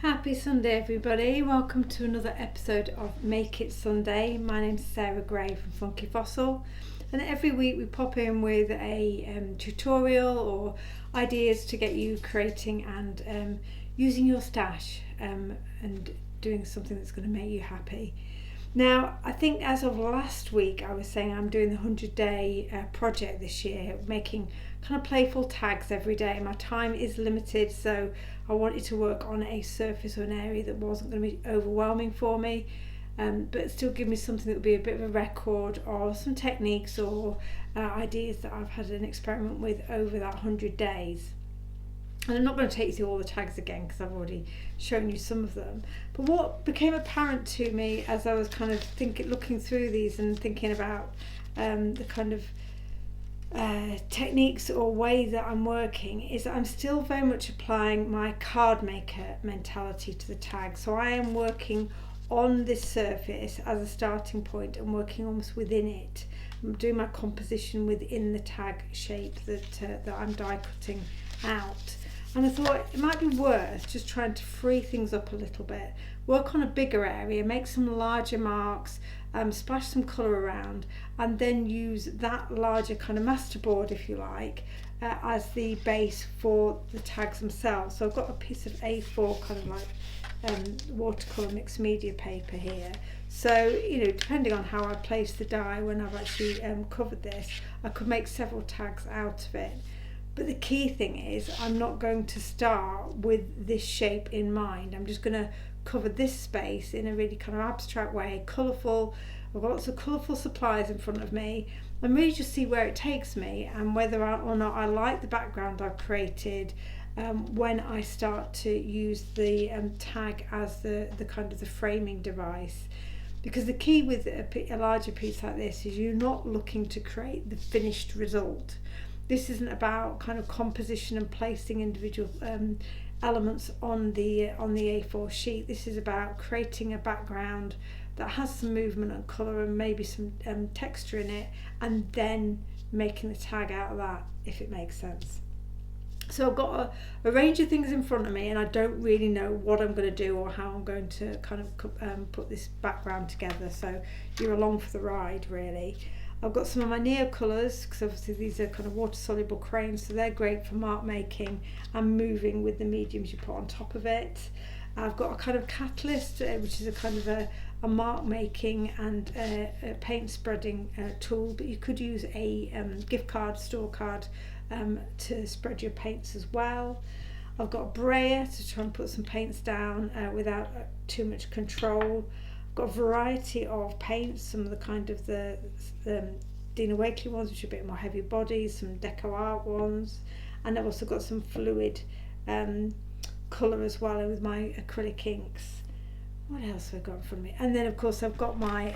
Happy Sunday everybody, welcome to another episode of Make It Sunday. My name's Sarah Gray from Funky Fossil, and every week we pop in with a tutorial or ideas to get you creating and using your stash and doing something that's going to make you happy. Now, I think as of last week I was saying I'm doing the 100-day project this year, making kind of playful tags every day. My time is limited, so I wanted to work on a surface or an area that wasn't going to be overwhelming for me, but still give me something that would be a bit of a record or some techniques or ideas that I've had an experiment with over that 100 days. And I'm not going to take you through all the tags again because I've already shown you some of them. But what became apparent to me as I was kind of looking through these and thinking about the kind of techniques or way that I'm working is that I'm still very much applying my card maker mentality to the tag. So I am working on this surface as a starting point and working almost within it. I'm doing my composition within the tag shape that I'm die cutting out. And I thought it might be worth just trying to free things up a little bit, work on a bigger area, make some larger marks, splash some colour around, and then use that larger kind of masterboard, if you like, as the base for the tags themselves. So I've got a piece of A4 kind of like watercolour mixed media paper here. So, depending on how I place the die when I've actually covered this, I could make several tags out of it. But the key thing is I'm not going to start with this shape in mind. I'm just going to cover this space in a really kind of abstract way, colourful. I've got lots of colourful supplies in front of me and really just see where it takes me and whether or not I like the background I've created when I start to use the tag as the kind of the framing device. Because the key with a larger piece like this is you're not looking to create the finished result. This isn't about kind of composition and placing individual elements on the A4 sheet. This is about creating a background that has some movement and colour and maybe some texture in it, and then making the tag out of that, if it makes sense. So I've got a range of things in front of me and I don't really know what I'm going to do or how I'm going to kind of put this background together, so you're along for the ride really. I've got some of my Neo colours because obviously these are kind of water soluble crayons, so they're great for mark making and moving with the mediums you put on top of it. I've got a kind of catalyst which is a kind of a mark making and a paint spreading tool, but you could use a gift card, store card to spread your paints as well. I've got a brayer to try and put some paints down without too much control. Got a variety of paints, some of the kind of the Dina Wakley ones which are a bit more heavy body, some deco art ones, and I've also got some fluid colour as well with my acrylic inks. What else have I got in front of me? And then of course I've got my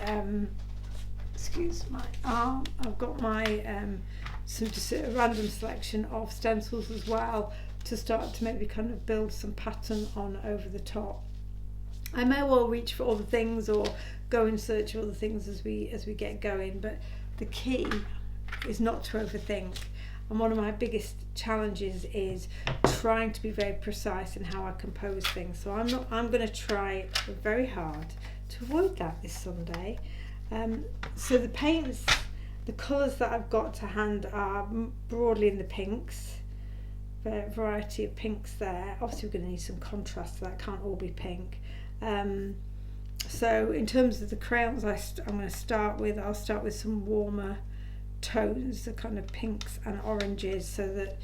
excuse my arm, I've got my some just a random selection of stencils as well to start to maybe kind of build some pattern on over the top. I may well reach for other things or go in search of other things as we get going, but the key is not to overthink. And one of my biggest challenges is trying to be very precise in how I compose things. So I'm going to try very hard to avoid that this Sunday. So the paints, the colours that I've got to hand are broadly in the pinks. A variety of pinks there. Obviously we're going to need some contrast, so that can't all be pink. So in terms of the crayons I'll start with some warmer tones, the kind of pinks and oranges, so that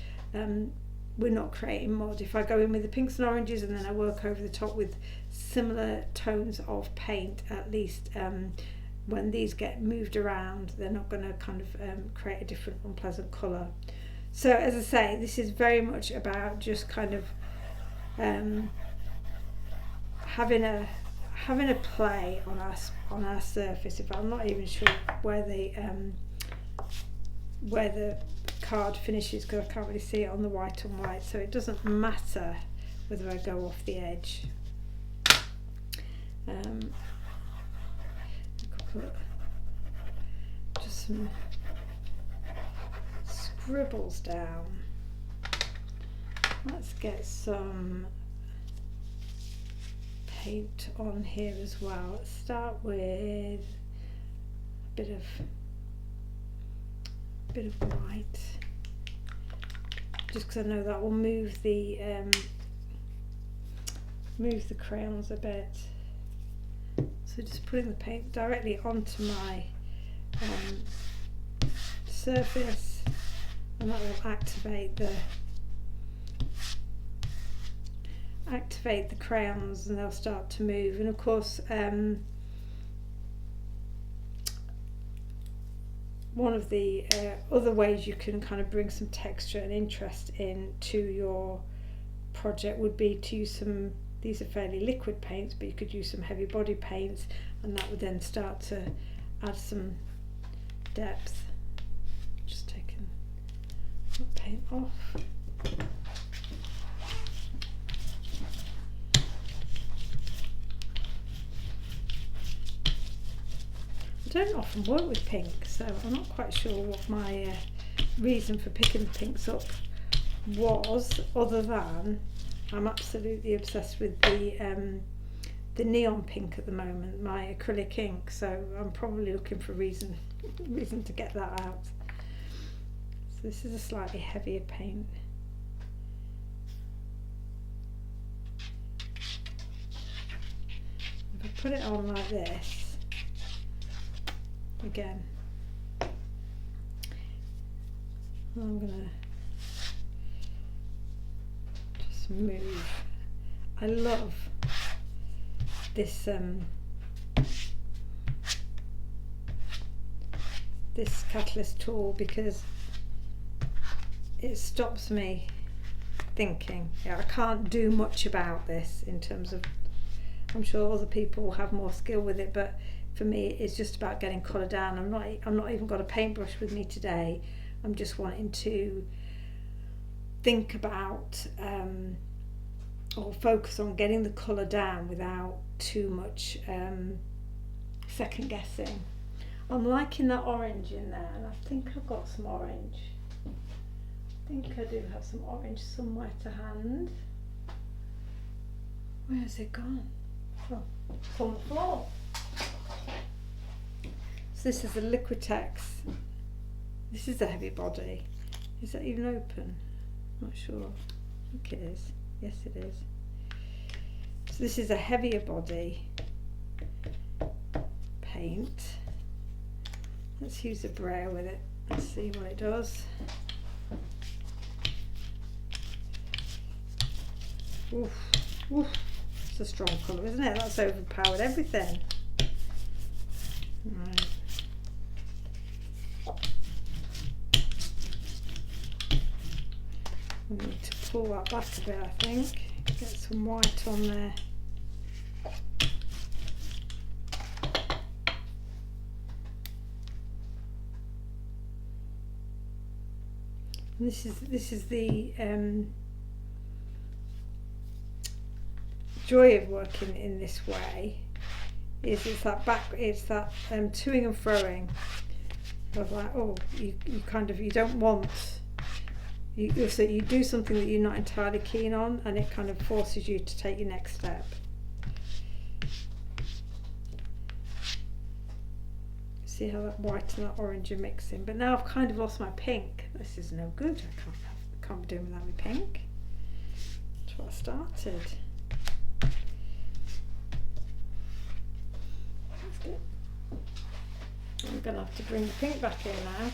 we're not creating mud. If I go in with the pinks and oranges and then I work over the top with similar tones of paint, at least when these get moved around they're not going to kind of create a different unpleasant colour. So as I say, this is very much about just kind of having a play on our surface. If I'm not even sure where the card finishes because I can't really see it on the white on white, so it doesn't matter whether I go off the edge. I could put just some scribbles down. Let's get some paint on here as well. Let's start with a bit of white, just because I know that will move the crayons a bit. So just putting the paint directly onto my surface, and that will activate the crayons, and they'll start to move. And of course, one of the other ways you can kind of bring some texture and interest into your project would be to use some, these are fairly liquid paints, but you could use some heavy body paints, and that would then start to add some depth. Just taking the paint off. I don't often work with pink, so I'm not quite sure what my reason for picking the pinks up was, other than I'm absolutely obsessed with the neon pink at the moment, my acrylic ink, so I'm probably looking for reason to get that out. So this is a slightly heavier paint. If I put it on like this, again, I'm gonna just move. I love this this catalyst tool because it stops me thinking. Yeah, I can't do much about this in terms of, I'm sure other people will have more skill with it, but for me it's just about getting colour down. I'm not even got a paintbrush with me today. I'm just wanting to think about or focus on getting the colour down without too much second guessing. I'm liking that orange in there, and I think I've got some orange. I think I do have some orange somewhere to hand. Where has it gone? Oh, it's on the floor. So this is a Liquitex. This is a heavy body. Is that even open? Not sure. I think it is. Yes, it is. So this is a heavier body paint. Let's use a brayer with it and see what it does. Oof, oof. It's a strong colour, isn't it? That's overpowered everything. Right. We need to pull that back a bit, I think. Get some white on there. And this is the joy of working in this way. It's that toing and froing of like, oh, you don't want, so you do something that you're not entirely keen on, and it kind of forces you to take your next step. See how that white and that orange are mixing, but now I've kind of lost my pink. This is no good. I can't be doing without my pink. That's what I started. I'm going to have to bring the pink back in now.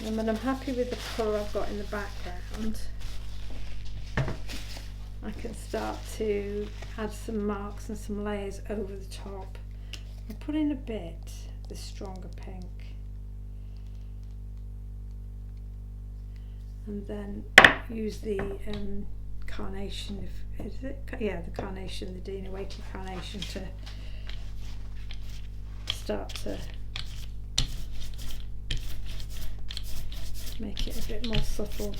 And when I'm happy with the colour I've got in the background, I can start to add some marks and some layers over the top. I'll put in a bit of the stronger pink, and then use the carnation, the carnation, the Dina Waity carnation, to start to make it a bit more subtle.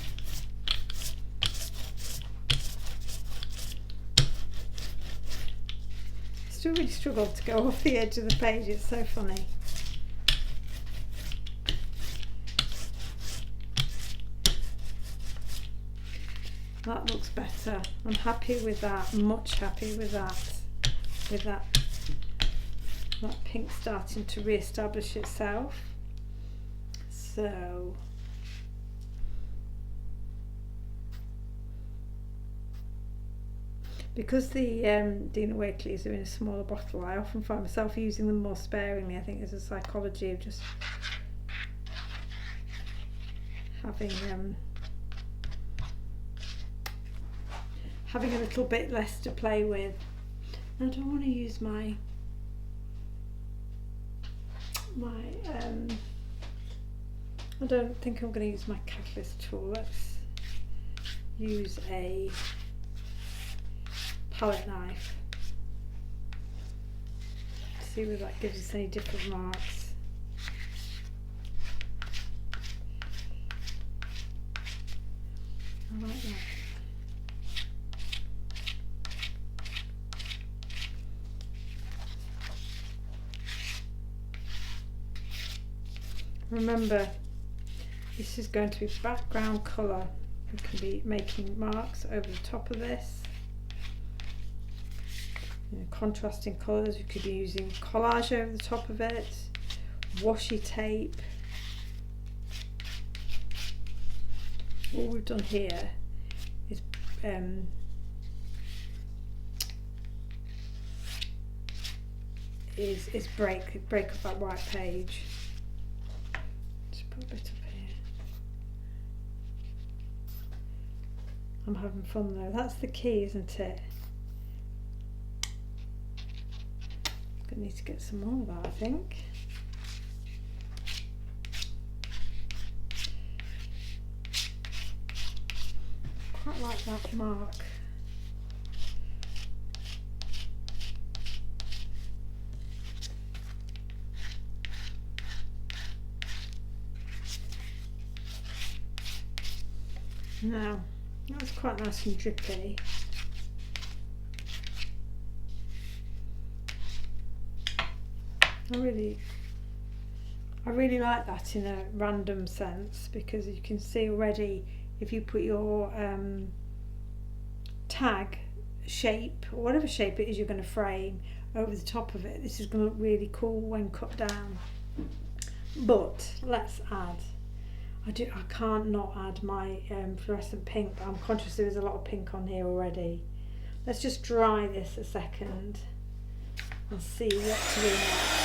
I still really struggle to go off the edge of the page, it's so funny. That looks better. I'm happy with that, much happy with that. With that pink starting to re-establish itself. So because the Dina Wakelys are in a smaller bottle, I often find myself using them more sparingly. I think there's a psychology of just having a little bit less to play with. I don't want to use my I don't think I'm going to use my catalyst tool. Let's use a palette knife. See whether that gives us any different marks. I like that. Remember, this is going to be background colour. We can be making marks over the top of this. Contrasting colours, we could be using collage over the top of it, washi tape. All we've done here is break up that white page. Just put a bit up here. I'm having fun though. That's the key, isn't it? I need to get some more of that, I think. Quite like that mark. Now, that's quite nice and drippy. I really like that in a random sense, because you can see already if you put your tag shape or whatever shape it is you're going to frame over the top of it, this is going to look really cool when cut down. But let's add, I can't not add my fluorescent pink, but I'm conscious there is a lot of pink on here already. Let's just dry this a second and see what to do next.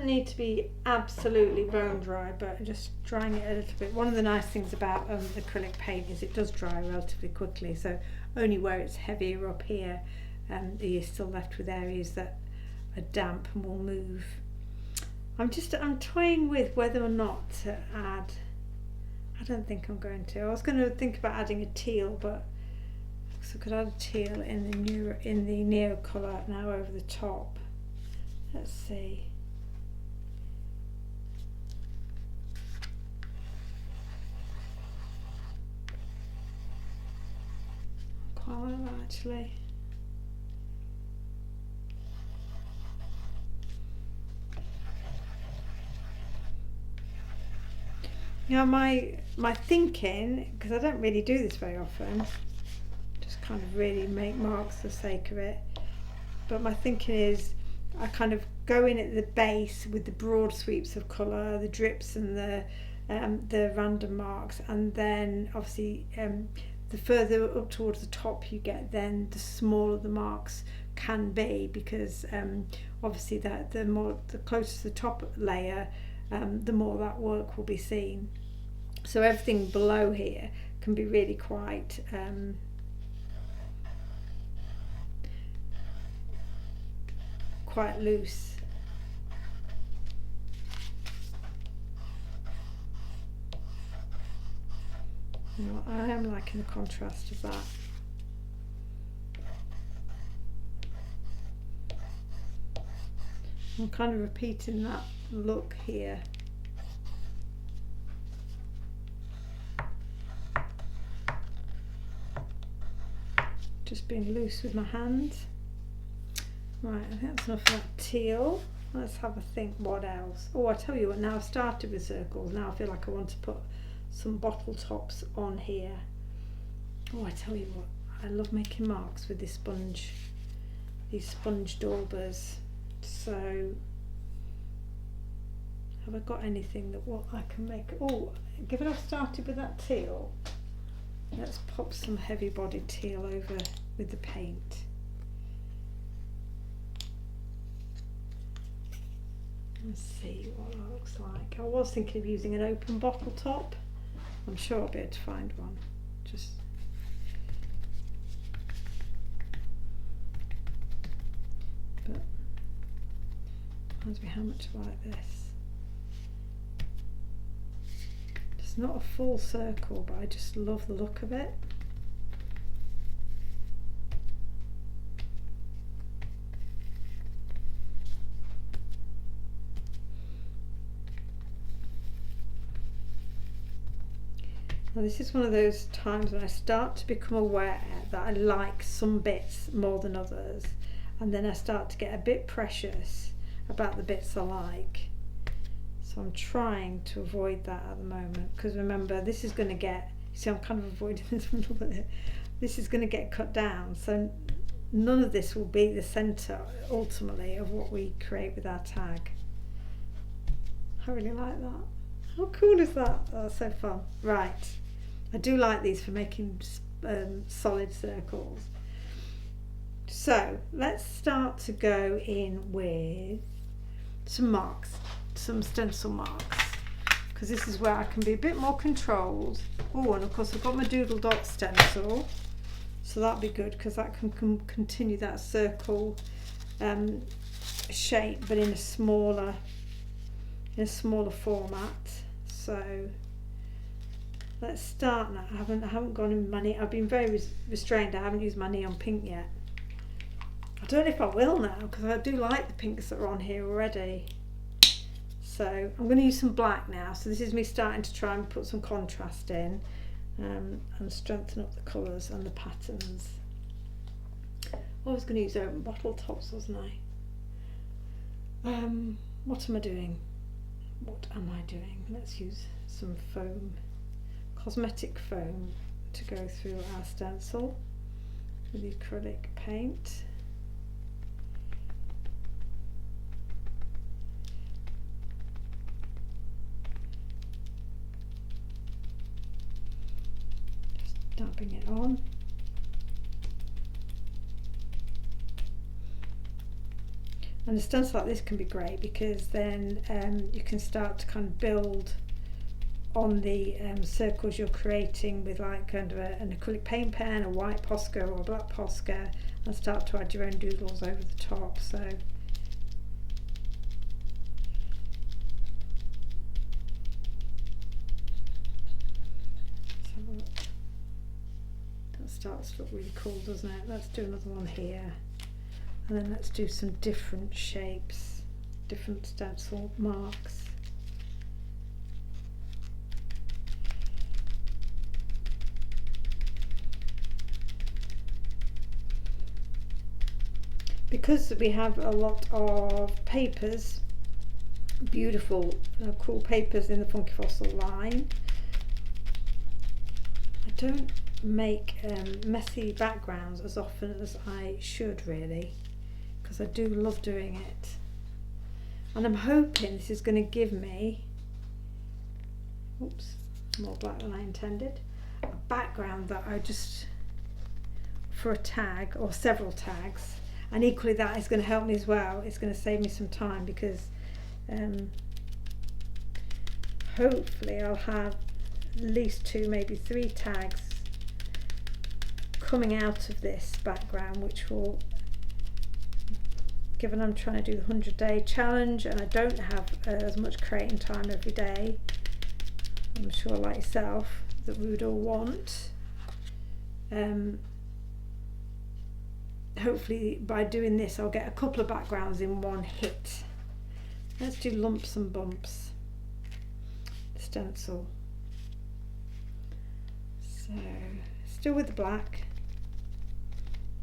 Need to be absolutely bone dry, but just drying it a little bit. One of the nice things about acrylic paint is it does dry relatively quickly, so only where it's heavier up here you're still left with areas that are damp and will move. I'm toying with whether or not to add, I don't think I'm going to. I was going to think about adding a teal, but so I could add a teal in the neo colour now over the top. Let's see. Quite like that actually. Now my thinking, because I don't really do this very often, just kind of really make marks for the sake of it, but my thinking is I kind of go in at the base with the broad sweeps of colour, the drips and the random marks, and then obviously the further up towards the top you get, then the smaller the marks can be, because obviously that the closer to the top layer, the more that work will be seen. So everything below here can be really quite loose. You know, I am liking the contrast of that. I'm kind of repeating that look here. Just being loose with my hands. Right, I think that's enough of that teal. Let's have a think what else. Oh, I tell you what, now I've started with circles, now I feel like I want to put some bottle tops on here. Oh, I tell you what, I love making marks with this sponge, these sponge daubers. So, have I got anything that what I can make? Oh, given I've started with that teal, let's pop some heavy bodied teal over with the paint. Let's see what that looks like. I was thinking of using an open bottle top. I'm sure I'll be able to find one. Just but reminds me how much I like this. It's not a full circle, but I just love the look of it. Now this is one of those times when I start to become aware that I like some bits more than others, and then I start to get a bit precious about the bits I like. So I'm trying to avoid that at the moment, because remember, this is going to get, see, I'm kind of avoiding this a little bit. This is going to get cut down, so none of this will be the centre ultimately of what we create with our tag. I really like that. How cool is that? Oh, that's so fun. Right, I do like these for making solid circles. So let's start to go in with some marks, some stencil marks, because this is where I can be a bit more controlled. Oh, and of course I've got my doodle dot stencil, so that'll be good because that can continue that circle shape, but in a smaller format. So let's start now. I haven't gone in money. I've been very restrained. I haven't used my neon pink yet. I don't know if I will now, because I do like the pinks that are on here already. So I'm going to use some black now. So this is me starting to try and put some contrast in and strengthen up the colours and the patterns. I was going to use open bottle tops, wasn't I? What am I doing? What am I doing? Let's use some foam, cosmetic foam, to go through our stencil with the acrylic paint. Just dabbing it on. And a stencil like this can be great because then you can start to kind of build on the circles you're creating with like kind of an acrylic paint pen, a white Posca or a black Posca, and start to add your own doodles over the top. So that starts to look really cool, doesn't it? Let's do another one here. And then let's do some different shapes, different stencil marks. Because we have a lot of papers, beautiful, cool papers in the Funky Fossil line, I don't make messy backgrounds as often as I should really, because I do love doing it, and I'm hoping this is going to give me, oops, more black than I intended, a background that I just, for a tag or several tags, and equally that is going to help me as well. It's going to save me some time because hopefully I'll have at least 2, maybe 3 tags coming out of this background, which will, given I'm trying to do the 100-day challenge and I don't have as much creating time every day, I'm sure like yourself, that we would all want. Hopefully by doing this I'll get a couple of backgrounds in one hit. Let's do lumps and bumps stencil. So still with the black,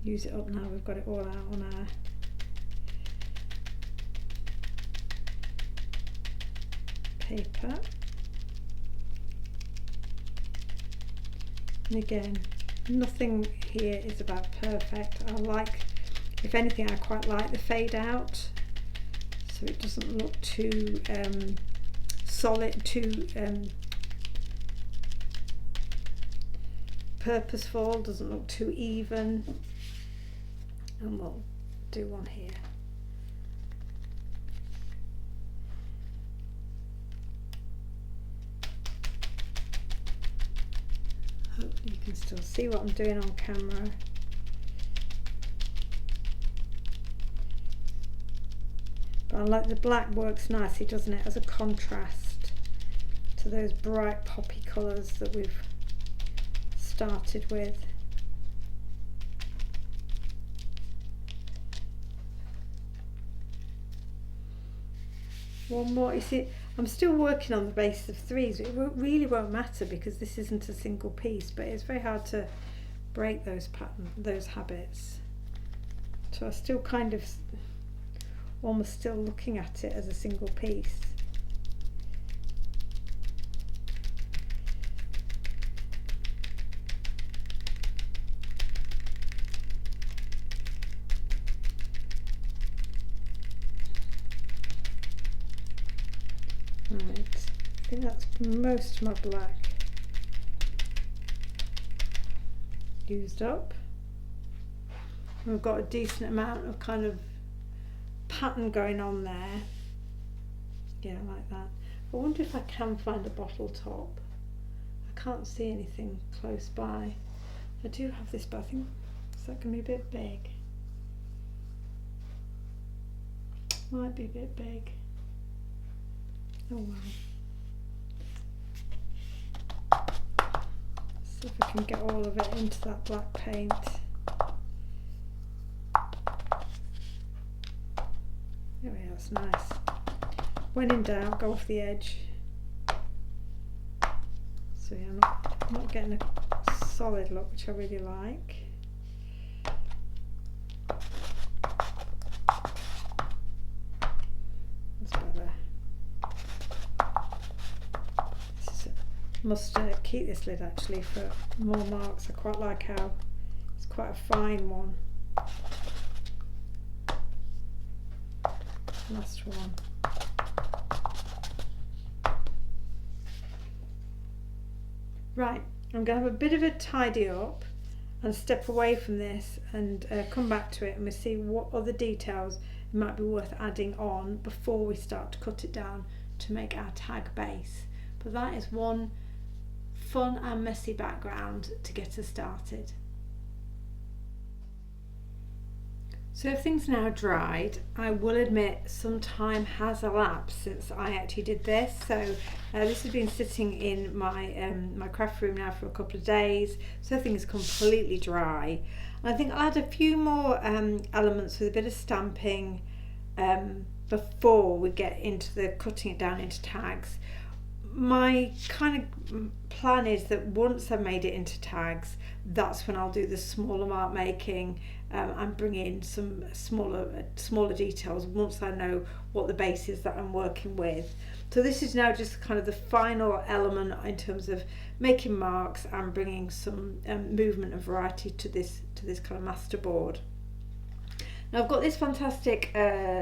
use it up now we've got it all out on our paper. And again, nothing here is about perfect. I like, if anything, I quite like the fade out, so it doesn't look too solid, too purposeful, doesn't look too even. And we'll do one here. Hopefully you can still see what I'm doing on camera. But I like the black, works nicely, doesn't it, as a contrast to those bright poppy colours that we've started with. One more. You see, I'm still working on the base of threes. It really won't matter because this isn't a single piece, but it's very hard to break those those habits. So I'm still kind of almost still looking at it as a single piece. Right, I think that's most of my black used up. We've got a decent amount of kind of pattern going on there. Yeah, like that. I wonder if I can find a bottle top. I can't see anything close by. I do have this, but I think is that going to be a bit big? Might be a bit big. Oh well. See if I can get all of it into that black paint. There we are, that's nice. When in doubt, go off the edge. So yeah, I'm not getting a solid look, which I really like. That's better. Must keep this lid actually for more marks. I quite like how it's quite a fine one. Last one. Right, I'm going to have a bit of a tidy up and step away from this and come back to it, and we'll see what other details it might be worth adding on before we start to cut it down to make our tag base. But that is one fun and messy background to get us started. So everything's now dried. I will admit some time has elapsed since I actually did this. So this has been sitting in my my craft room now for a couple of days. So everything is completely dry. And I think I'll add a few more elements with a bit of stamping before we get into the cutting it down into tags. My kind of plan is that once I've made it into tags, that's when I'll do the smaller mark making and bring in some smaller details once I know what the base is that I'm working with. So this is now just kind of the final element in terms of making marks and bringing some movement and variety to this kind of masterboard. Now I've got this fantastic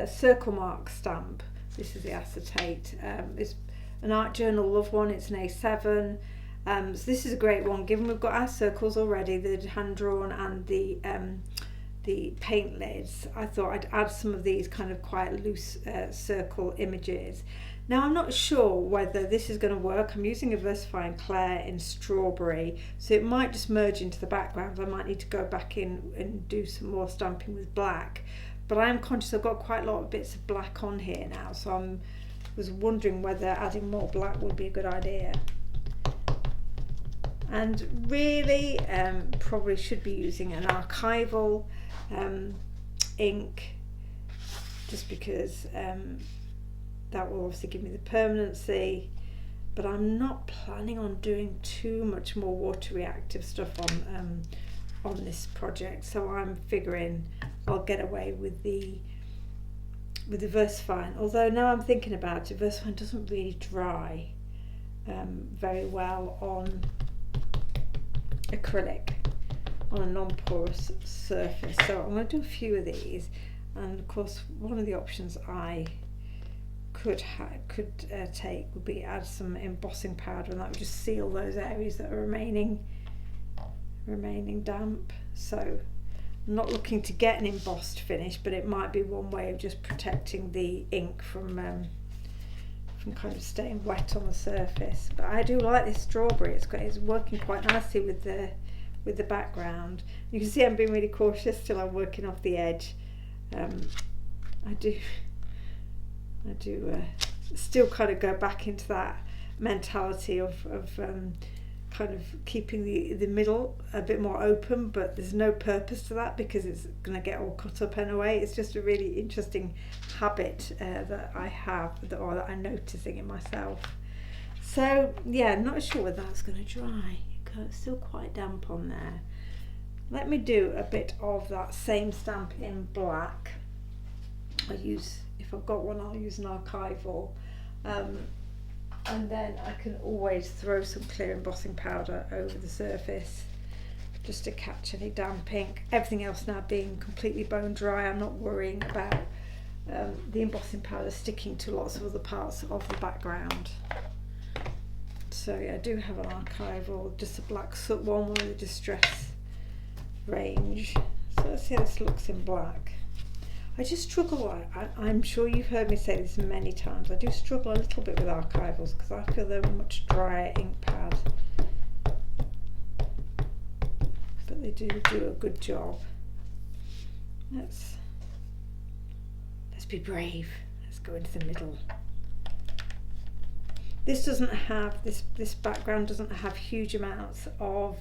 circle mark stamp. This is the acetate. It's an Art Journal Love one. It's an A7. So this is a great one, given we've got our circles already, the hand drawn and the paint lids. I thought I'd add some of these kind of quite loose circle images. Now I'm not sure whether this is going to work. I'm using a VersaFine Claire in strawberry, so it might just merge into the background. I might need to go back in and do some more stamping with black, but I am conscious I've got quite a lot of bits of black on here now, so I was wondering whether adding more black would be a good idea. And really probably should be using an archival ink, just because that will obviously give me the permanency, but I'm not planning on doing too much more water reactive stuff on this project, so I'm figuring I'll get away with the VersaFine. Although now I'm thinking about it, VersaFine doesn't really dry very well on acrylic, on a non-porous surface, so I'm going to do a few of these. And of course one of the options I could take would be add some embossing powder, and that would just seal those areas that are remaining damp. So I'm not looking to get an embossed finish, but it might be one way of just protecting the ink from kind of staying wet on the surface. But I do like this strawberry. It's working quite nicely with the background. You can see I'm being really cautious till I'm working off the edge. I do still kind of go back into that mentality of kind of keeping the middle a bit more open, but there's no purpose to that because it's going to get all cut up anyway. It's just a really interesting habit that I have, or that I'm noticing in myself. So yeah, not sure whether that's going to dry. It's still quite damp on there. Let me do a bit of that same stamp in black. If I've got one, I'll use an archival, and then I can always throw some clear embossing powder over the surface just to catch any damp ink. Everything else now being completely bone dry, I'm not worrying about the embossing powder sticking to lots of other parts of the background. So yeah, I do have an archival, just a black soot one with a distress range. So let's see how this looks in black. I just struggle, I'm sure you've heard me say this many times, I do struggle a little bit with archivals because I feel they're a much drier ink pad, but they do a good job. Let's be brave. Let's go into the middle. This doesn't have, this background doesn't have huge amounts of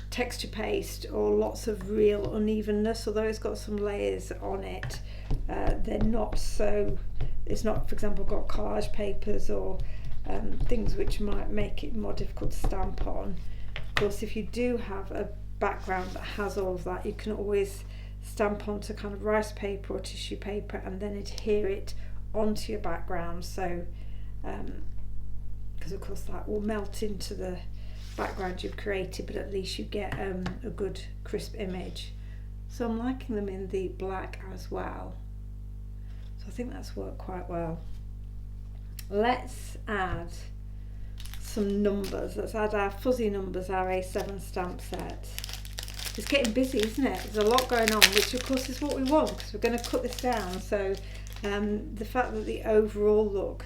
texture paste or lots of real unevenness, although it's got some layers on it. They're not so, it's not, for example, got collage papers or things which might make it more difficult to stamp on. Of course, if you do have a background that has all of that, you can always stamp onto kind of rice paper or tissue paper and then adhere it onto your background. So because of course that will melt into the background you've created, but at least you get a good crisp image. So I'm liking them in the black as well, so I think that's worked quite well. Let's add some numbers. Let's add our fuzzy numbers, our A7 stamp set. It's getting busy, isn't it? There's a lot going on, which of course is what we want because we're going to cut this down. So the fact that the overall look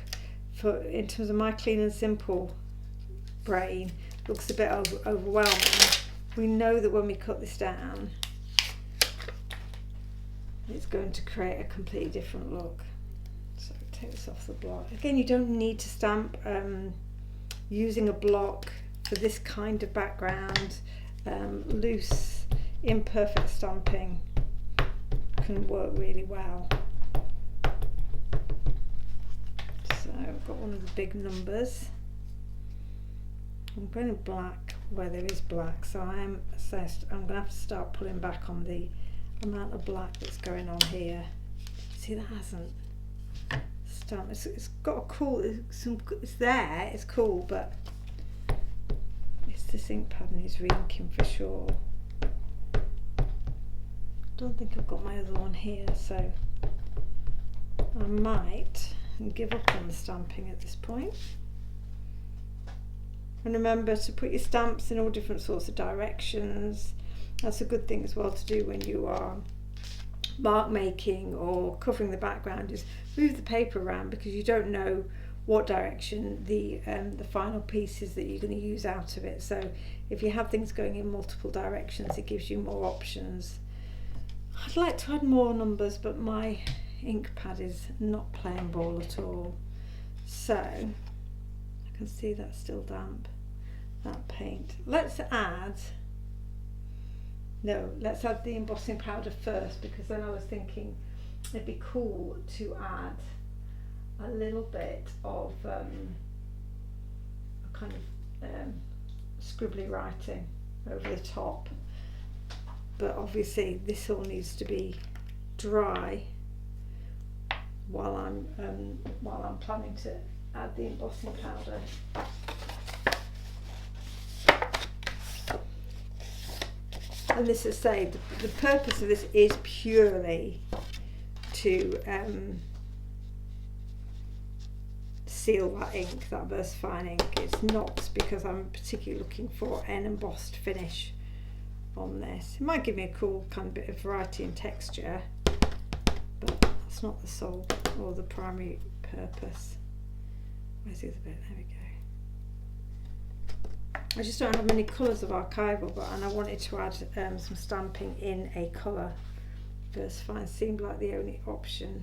in terms of my clean and simple brain looks a bit overwhelming, we know that when we cut this down it's going to create a completely different look. So take this off the block. Again, you don't need to stamp. Using a block for this kind of background, loose imperfect stamping can work really well. So I've got one of the big numbers. I'm going in black where there is black, so I'm assessed. I'm going to have to start pulling back on the amount of black that's going on here. See, that hasn't stamped. It's got a cool, it's there, it's cool, but it's this ink pad needs re-inking for sure. Don't think I've got my other one here, so I might give up on the stamping at this point. And remember to put your stamps in all different sorts of directions. That's a good thing as well to do when you are mark making or covering the background, is move the paper around, because you don't know what direction the final piece is that you're going to use out of it. So if you have things going in multiple directions, it gives you more options. I'd like to add more numbers, but my ink pad is not playing ball at all. So I can see that's still damp. that paint. Let's add the embossing powder first, because then I was thinking it'd be cool to add a little bit of a kind of scribbly writing over the top, but obviously this all needs to be dry while I'm planning to add the embossing powder. And this is the purpose of this is purely to seal that ink, that VersaFine ink. It's not because I'm particularly looking for an embossed finish on this. It might give me a cool kind of bit of variety and texture, but that's not the sole or the primary purpose. Where's the other bit? There we go. I just don't have many colours of archival, and I wanted to add some stamping in a colour. VersaFine seemed like the only option.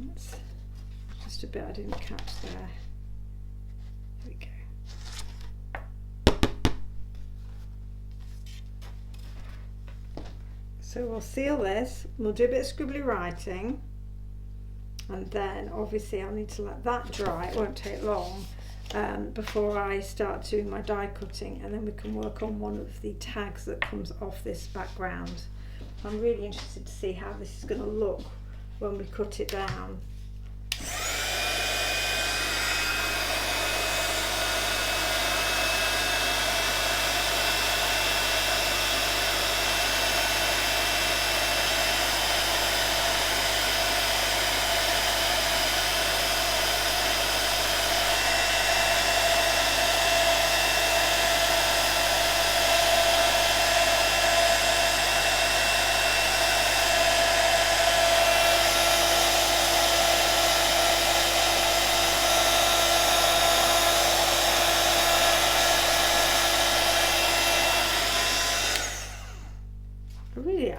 That's just a bit I didn't catch there. There we go. So we'll seal this, we'll do a bit of scribbly writing, and then obviously I'll need to let that dry. It won't take long before I start doing my die cutting, and then we can work on one of the tags that comes off this background. I'm really interested to see how this is going to look when we cut it down.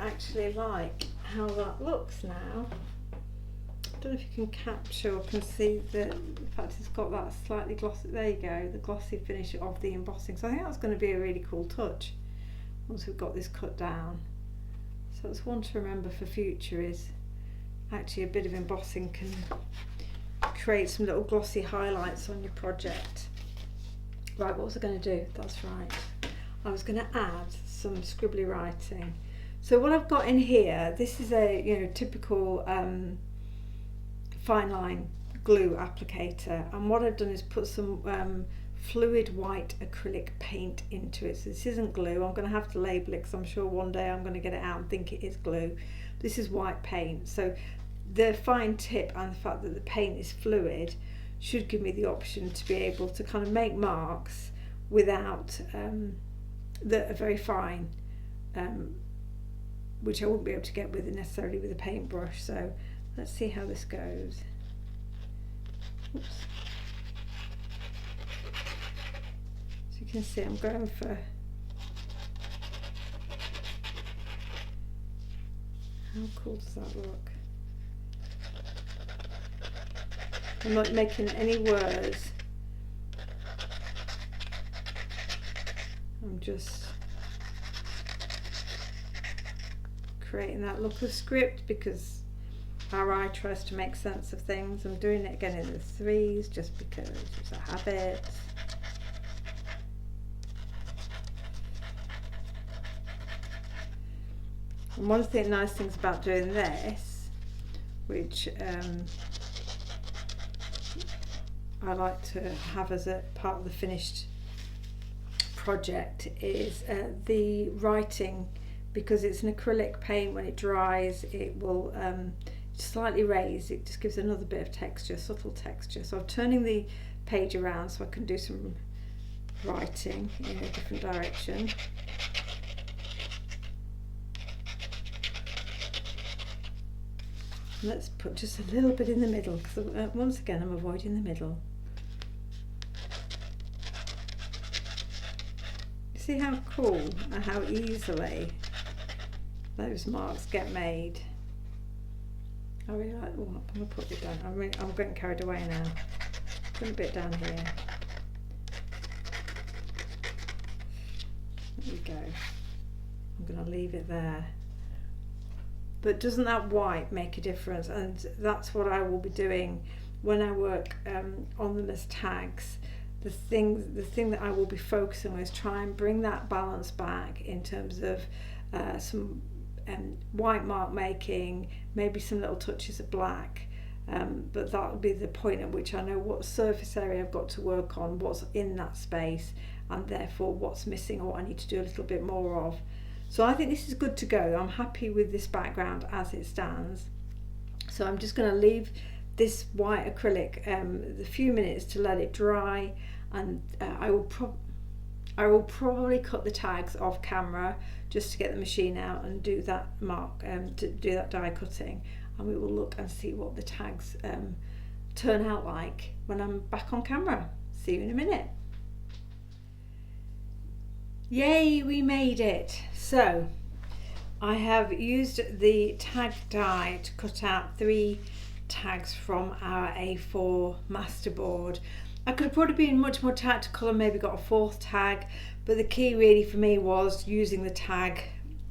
Actually like how that looks now. I don't know if you can capture up and see the fact it's got that slightly glossy, there you go, the glossy finish of the embossing. So I think that's going to be a really cool touch once we've got this cut down. So it's one to remember for future, is actually a bit of embossing can create some little glossy highlights on your project. Right, what was I going to do? That's right, I was going to add some scribbly writing. So what I've got in here, this is a typical fine line glue applicator, and what I've done is put some fluid white acrylic paint into it. So this isn't glue. I'm going to have to label it because I'm sure one day I'm going to get it out and think it is glue. This is white paint. So the fine tip and the fact that the paint is fluid should give me the option to be able to kind of make marks without that are very fine, which I wouldn't be able to get with necessarily with a paintbrush. So let's see how this goes. Oops. So you can see I'm going for how cool does that look? I'm not making any words. I'm just creating that look of script because our eye tries to make sense of things. I'm doing it again in the threes just because it's a habit. And one of the nice things about doing this, which I like to have as a part of the finished project, is the writing. Because it's an acrylic paint, when it dries it will slightly raise, it just gives another bit of texture, subtle texture. So I'm turning the page around so I can do some writing in a different direction. And let's put just a little bit in the middle, because once again I'm avoiding the middle. See how cool and how easily those marks get made. I really like. Oh, I'm going to put it down. I'm getting carried away now. Put a bit down here. There we go. I'm going to leave it there. But doesn't that white make a difference? And that's what I will be doing when I work on them as tags. The thing that I will be focusing on is try and bring that balance back in terms of some white mark making, maybe some little touches of black. But that will be the point at which I know what surface area I've got to work on, what's in that space, and therefore what's missing or what I need to do a little bit more of. So I think this is good to go. I'm happy with this background as it stands. So I'm just going to leave this white acrylic a few minutes to let it dry, and I will probably cut the tags off camera just to get the machine out and do that to do that die cutting, and we will look and see what the tags turn out like when I'm back on camera. See you in a minute. Yay, we made it! So I have used the tag die to cut out 3 tags from our A4 masterboard. I could have probably been much more tactical and maybe got a 4th tag, but the key really for me was using the tag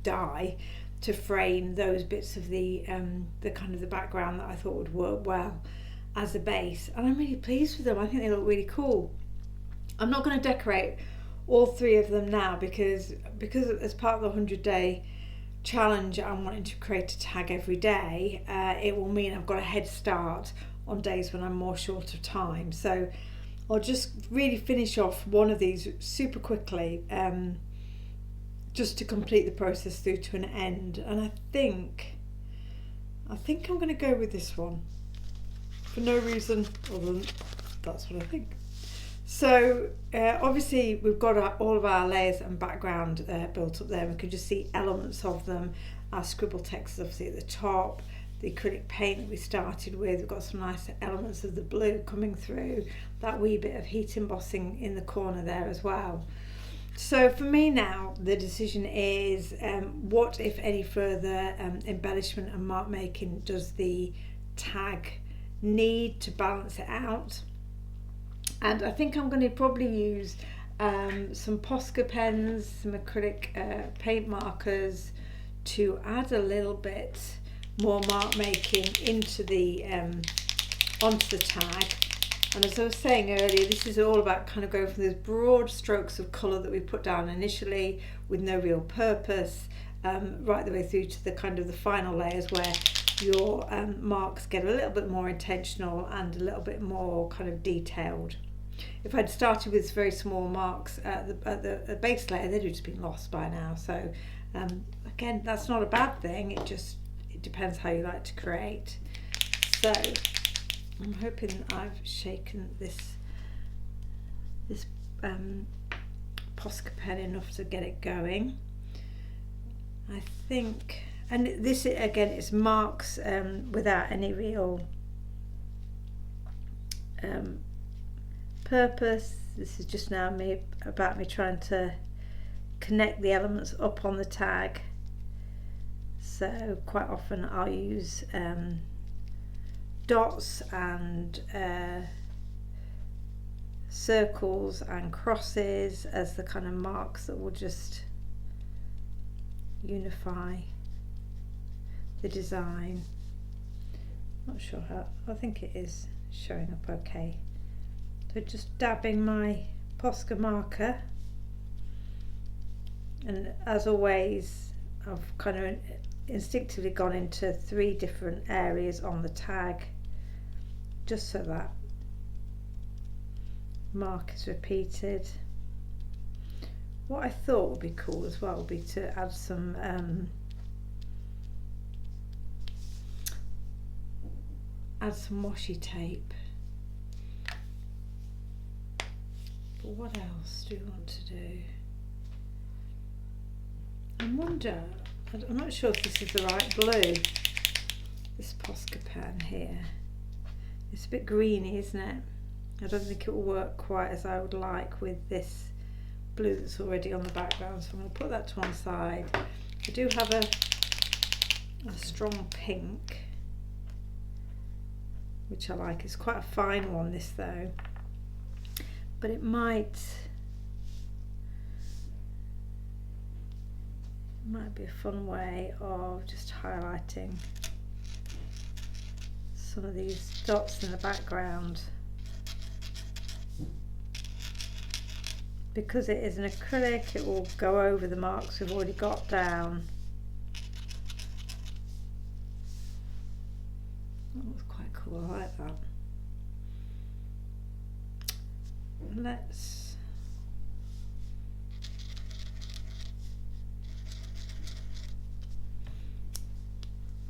die to frame those bits of the kind of the background that I thought would work well as a base, and I'm really pleased with them. I think they look really cool. I'm not going to decorate all 3 of them now because as part of the 100-day challenge I'm wanting to create a tag every day. It will mean I've got a head start on days when I'm more short of time, so I'll just really finish off one of these super quickly just to complete the process through to an end. And I think I'm going to go with this one for no reason other than that's what I think. So obviously we've got all of our layers and background built up there. We can just see elements of them. Our scribble text is obviously at the top. The acrylic paint that we started with, we've got some nice elements of the blue coming through. That wee bit of heat embossing in the corner there as well. So for me now, the decision is what, if any, further embellishment and mark making does the tag need to balance it out? And I think I'm going to probably use some Posca pens, some acrylic paint markers to add a little bit more mark making into the onto the tag. And as I was saying earlier, this is all about kind of going from those broad strokes of colour that we put down initially with no real purpose, right the way through to the kind of the final layers where your marks get a little bit more intentional and a little bit more kind of detailed. If I'd started with very small marks at the base layer, they'd have just been lost by now. So again, that's not a bad thing. It depends how you like to create. So I'm hoping I've shaken this Posca pen enough to get it going. I think, and this again is marks without any real purpose. This is just now about me trying to connect the elements up on the tag. So quite often I'll use dots and circles and crosses as the kind of marks that will just unify the design. Not sure how, I think it is showing up okay. So just dabbing my Posca marker, and as always I've kind of instinctively gone into 3 different areas on the tag just so that mark is repeated. What I thought would be cool as well would be to add some washi tape. But what else do we want to do? I wonder, I'm not sure if this is the right blue, this Posca pen here. It's a bit greeny, isn't it? I don't think it will work quite as I would like with this blue that's already on the background, so I'm going to put that to one side. I do have a strong pink, which I like. It's quite a fine one, this though. but it might be a fun way of just highlighting some of these dots in the background. Because it is an acrylic, it will go over the marks we've already got down. That was quite cool, I like that. Let's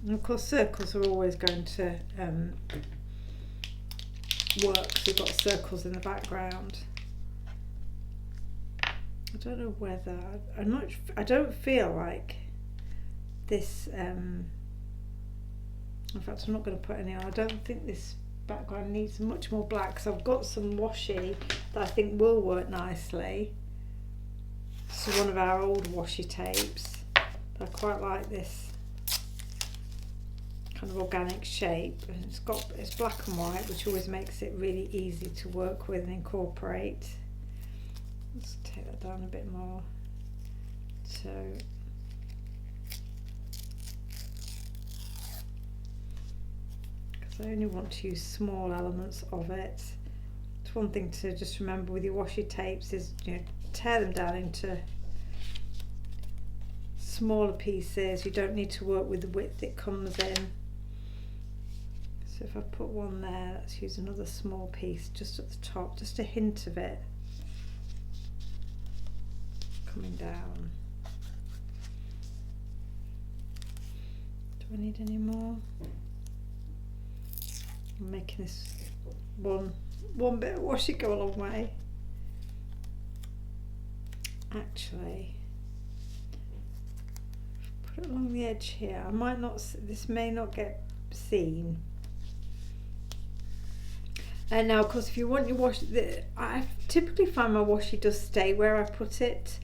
and of course circles are always going to work, so we've got circles in the background. I don't know whether I don't feel like this in fact I'm not going to put any on. I don't think this background needs much more black because I've got some washi that I think will work nicely. This is one of our old washi tapes. I quite like this kind of organic shape, and it's black and white, which always makes it really easy to work with and incorporate. Let's take that down a bit more. So I only want to use small elements of it. It's one thing to just remember with your washi tapes is, you know, tear them down into smaller pieces. You don't need to work with the width it comes in. So if I put one there, let's use another small piece just at the top, just a hint of it coming down. Do I need any more? I'm making this one bit of washi go a long way. Actually, put it along the edge here. I might not. This may not get seen. And now, of course, if you want your washi, I typically find my washi does stay where I put it.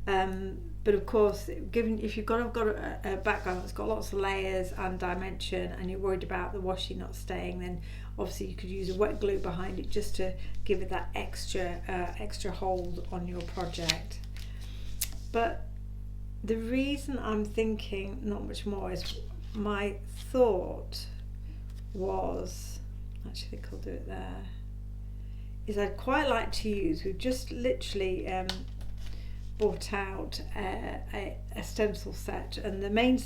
But of course, given if you've got a background that's got lots of layers and dimension, and you're worried about the washi not staying, then obviously you could use a wet glue behind it just to give it that extra hold on your project. But the reason I'm thinking not much more is my thought was, actually I think I'll do it there, is I'd quite like to use, we've just literally bought out a stencil set, and the main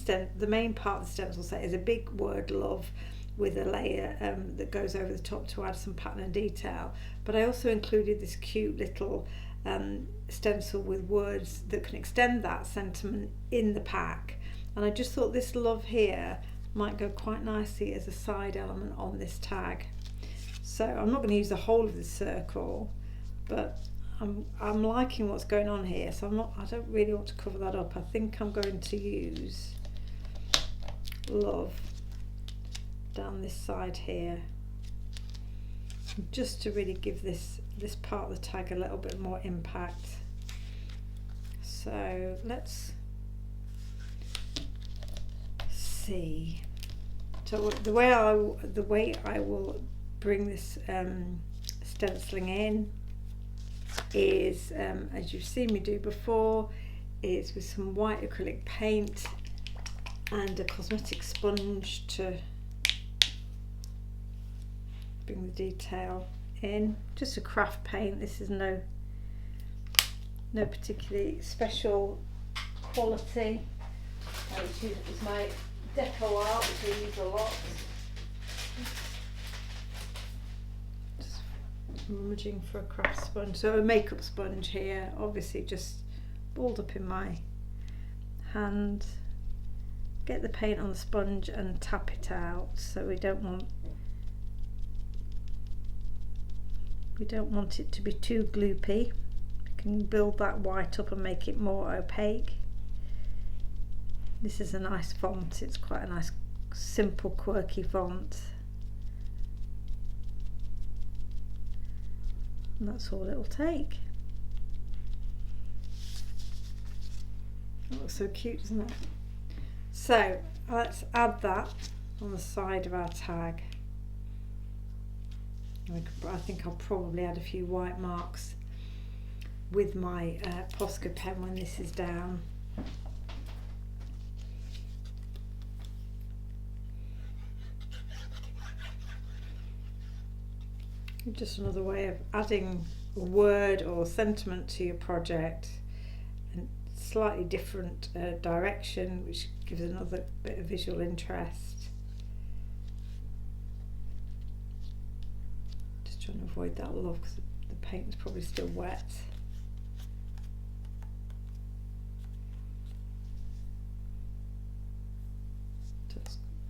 part of the stencil set is a big word love with a layer that goes over the top to add some pattern and detail. But I also included this cute little stencil with words that can extend that sentiment in the pack, and I just thought this love here might go quite nicely as a side element on this tag. So I'm not going to use the whole of the circle, but I'm liking what's going on here, so I don't really want to cover that up. I think I'm going to use love down this side here, just to really give this part of the tag a little bit more impact. So let's see. So the way I will bring this stenciling in is, as you've seen me do before, is with some white acrylic paint and a cosmetic sponge to bring the detail in. Just a craft paint. This is no particularly special quality. I just use it as my deco art, which I use a lot. Rummaging for a craft sponge, so a makeup sponge here, obviously just balled up in my hand. Get the paint on the sponge and tap it out, so we don't want it to be too gloopy. We can build that white up and make it more opaque. This is a nice font, it's quite a nice simple quirky font. And that's all it'll take. That looks so cute, doesn't it? So let's add that on the side of our tag. I think I'll probably add a few white marks with my Posca pen when this is down. Just another way of adding a word or sentiment to your project, and slightly different direction, which gives another bit of visual interest. Just trying to avoid that love because the paint is probably still wet.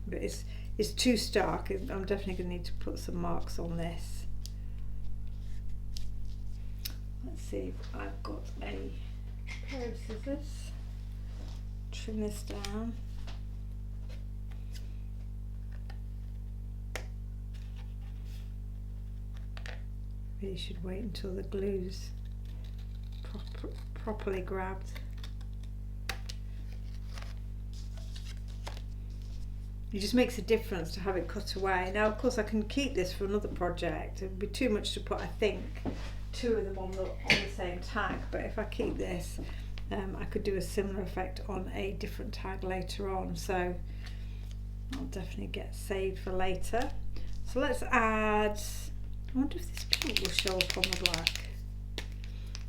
But it's too stark. I'm definitely going to need to put some marks on this. Let's see if I've got a pair of scissors. Trim this down. Really should wait until the glue's properly grabbed. It just makes a difference to have it cut away. Now, of course, I can keep this for another project. It would be too much to put, I think, two of them on the same tag. But if I keep this, I could do a similar effect on a different tag later on. So I'll definitely get saved for later. So let's add, I wonder if this pink will show up on the black.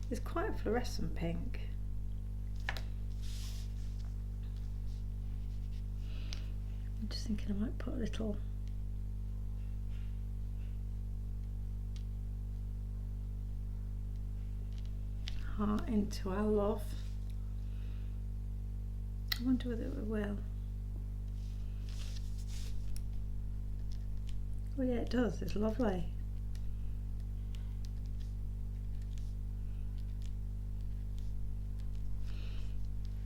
It's quite a fluorescent pink. I'm just thinking I might put a little heart into our love. I wonder whether it will. Oh yeah, it does. It's lovely.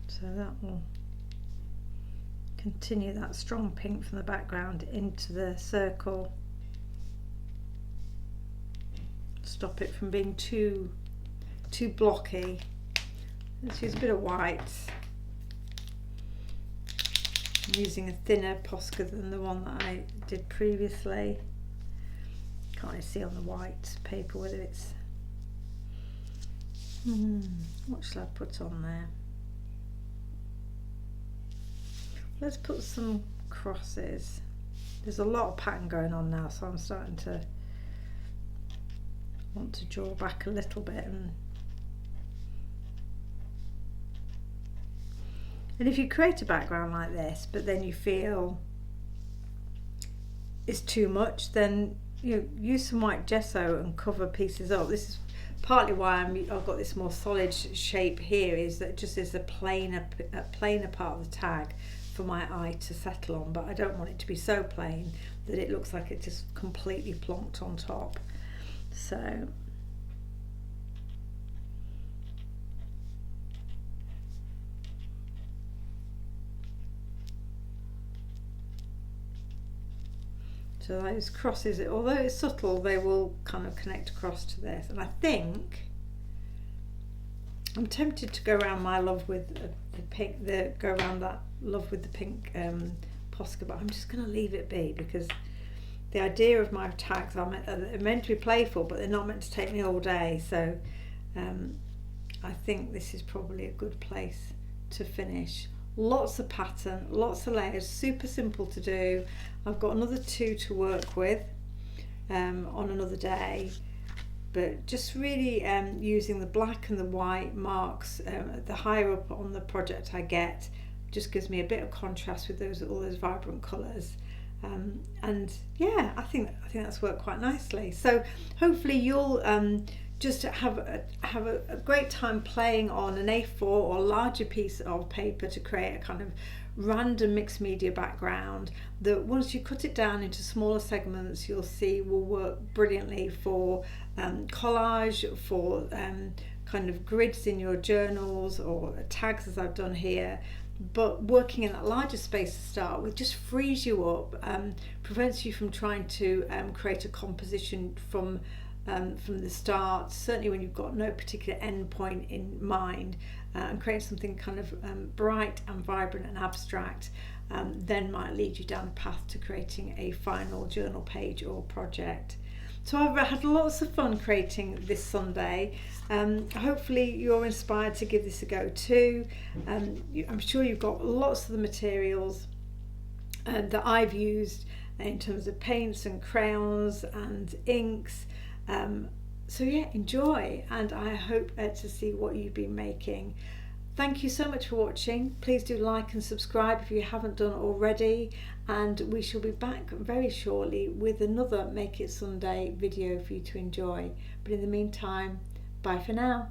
So that will continue that strong pink from the background into the circle. Stop it from being too blocky. Let's use a bit of white. I'm using a thinner Posca than the one that I did previously. Can't really see on the white paper whether it's what shall I put on there? Let's put some crosses. There's a lot of pattern going on now, so I'm starting to want to draw back a little bit. And if you create a background like this, but then you feel it's too much, then use some white gesso and cover pieces up. This is partly why I've got this more solid shape here, is that just is a plainer part of the tag for my eye to settle on, but I don't want it to be so plain that it looks like it just completely plonked on top. So those crosses, although it's subtle, they will kind of connect across to this. And I think I'm tempted to go around my love with the pink, go around that love with the pink Posca, but I'm just going to leave it be, because the idea of my tags are meant to be playful, but they're not meant to take me all day. So I think this is probably a good place to finish. Lots of pattern, lots of layers, super simple to do. I've got another 2 to work with on another day, but just really using the black and the white marks. The higher up on the project I get, just gives me a bit of contrast with all those vibrant colours. And yeah, I think that's worked quite nicely. So hopefully you'll just have a great time playing on an A4 or larger piece of paper to create a kind of random mixed media background that, once you cut it down into smaller segments, you'll see will work brilliantly for collage, for kind of grids in your journals or tags, as I've done here. But working in that larger space to start with just frees you up, prevents you from trying to create a composition from the start, certainly when you've got no particular end point in mind, and creating something kind of bright and vibrant and abstract, then might lead you down a path to creating a final journal page or project. So I've had lots of fun creating this Sunday. Hopefully you're inspired to give this a go too. I'm sure you've got lots of the materials that I've used in terms of paints and crayons and inks. So yeah, enjoy, and I hope to see what you've been making. Thank you so much for watching. Please do like and subscribe if you haven't done already, and we shall be back very shortly with another Make It Sunday video for you to enjoy. But in the meantime, bye for now.